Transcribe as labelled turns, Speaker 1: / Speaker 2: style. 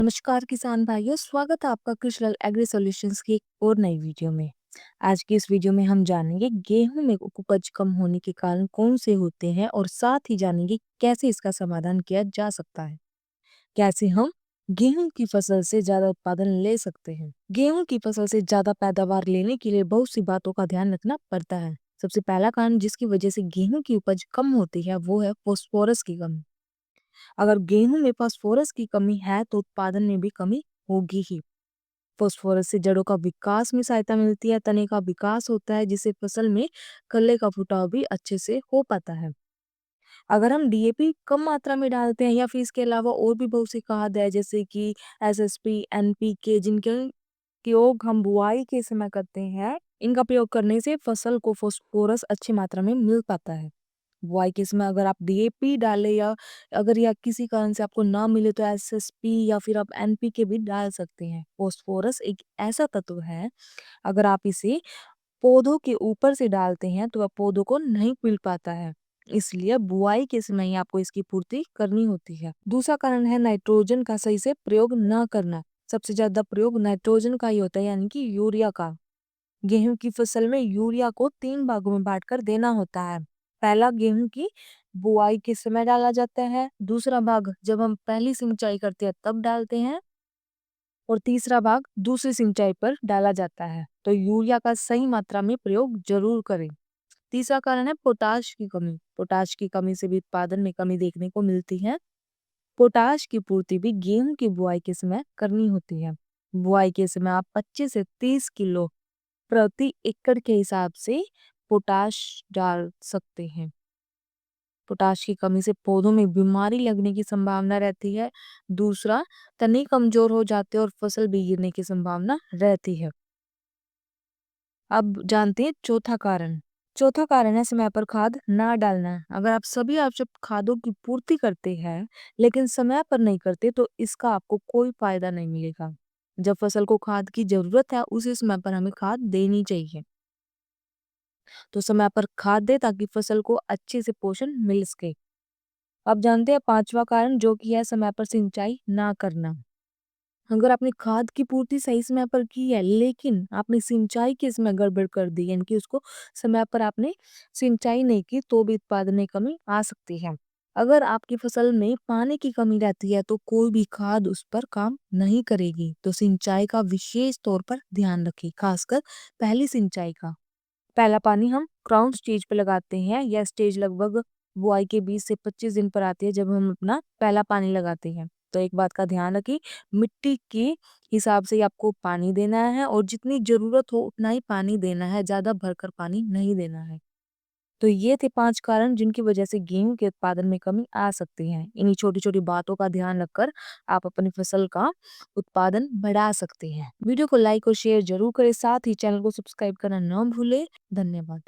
Speaker 1: नमस्कार किसान भाइयों, स्वागत है आपका कृषि एग्री सॉल्यूशंस की एक और नई वीडियो में। आज की इस वीडियो में हम जानेंगे गेहूं में उपज कम होने के कारण कौन से होते हैं और साथ ही जानेंगे कैसे इसका समाधान किया जा सकता है। कैसे हम गेहूं की फसल से ज्यादा उत्पादन ले सकते हैं। गेहूं की फसल से ज्यादा पैदावार लेने के लिए बहुत सी बातों का ध्यान रखना पड़ता है। सबसे पहला कारण जिसकी वजह से गेहूं की उपज कम होती है वो है फास्फोरस की कमी। अगर गेहूं में फास्फोरस की कमी है तो उत्पादन में भी कमी होगी ही। फास्फोरस से जड़ों का विकास में सहायता मिलती है, तने का विकास होता है जिससे फसल में कल्ले का फुटाव भी अच्छे से हो पाता है। अगर हम डीएपी कम मात्रा में डालते हैं या फिर इसके अलावा और भी बहुत सी खाद है जैसे कि एसएसपी, एनपीके, जिनके उपयोग हम बुआई के समय करते हैं, इनका प्रयोग करने से फसल को फास्फोरस अच्छी मात्रा में मिल पाता है। बुआई के समय अगर आप डीएपी डालें या अगर या किसी कारण से आपको ना मिले तो एसएसपी या फिर आप एनपीके भी डाल सकते हैं। फास्फोरस एक ऐसा तत्व है, अगर आप इसे पौधों के ऊपर से डालते हैं तो वह पौधों को नहीं मिल पाता है, इसलिए बुआई के समय ही आपको इसकी पूर्ति करनी होती है। दूसरा कारण है नाइट्रोजन का सही से प्रयोग न करना। सबसे ज्यादा प्रयोग नाइट्रोजन का ही होता है, यानी कि यूरिया का। गेहूं की फसल में यूरिया को 3 भागों में बांटकर देना होता है। पहला गेहूं की बुआई के समय डाला जाता है, दूसरा भाग जब हम पहली सिंचाई करते हैं तब डालते हैं, और तीसरा भाग दूसरी सिंचाई पर डाला जाता है। तो यूरिया का सही मात्रा में प्रयोग जरूर करें। तीसरा कारण है पोटाश की कमी। पोटाश की कमी से भी उत्पादन में कमी देखने को मिलती है। पोटाश की पूर्ति भी गेहूं की बुआई के समय करनी होती है। बुआई के समय आप 25 से 30 किलो प्रति एकड़ के हिसाब से पोटाश डाल सकते हैं। पोटाश की कमी से पौधों में बीमारी लगने की संभावना रहती है। दूसरा, तने कमजोर हो जाते हैं और फसल भी गिरने की संभावना रहती है। अब जानते हैं चौथा कारण। चौथा कारण है समय पर खाद ना डालना। अगर आप सभी आवश्यक खादों की पूर्ति करते हैं लेकिन समय पर नहीं करते तो इसका आपको कोई फायदा नहीं मिलेगा। जब फसल को खाद की जरूरत है उसी समय पर हमें खाद देनी चाहिए। तो समय पर खाद दे ताकि फसल को अच्छे से पोषण मिल सके। अब जानते हैं पांचवा कारण, जो कि है समय पर सिंचाई ना करना। अगर आपने खाद की पूर्ति सही समय पर की है लेकिन आपने सिंचाई के समय गड़बड़ कर दी, यानी कि उसको समय पर आपने सिंचाई नहीं की, तो भी उत्पादन में कमी आ सकती है। अगर आपकी फसल में पानी की कमी रहती है तो कोई भी खाद उस पर काम नहीं करेगी। तो सिंचाई का विशेष तौर पर ध्यान रखें, खासकर पहली सिंचाई का। पहला पानी हम क्राउन स्टेज पे लगाते हैं। यह स्टेज लगभग बुआई के 20 से 25 दिन पर आती है जब हम अपना पहला पानी लगाते हैं। तो एक बात का ध्यान रखें, मिट्टी के हिसाब से ही आपको पानी देना है और जितनी जरूरत हो उतना ही पानी देना है, ज्यादा भरकर पानी नहीं देना है। तो ये थे 5 कारण जिनकी वजह से गेहूं के उत्पादन में कमी आ सकती है। इन्हीं छोटी छोटी बातों का ध्यान रखकर आप अपनी फसल का उत्पादन बढ़ा सकते हैं। वीडियो को लाइक और शेयर जरूर करें, साथ ही चैनल को सब्सक्राइब करना न भूलें। धन्यवाद।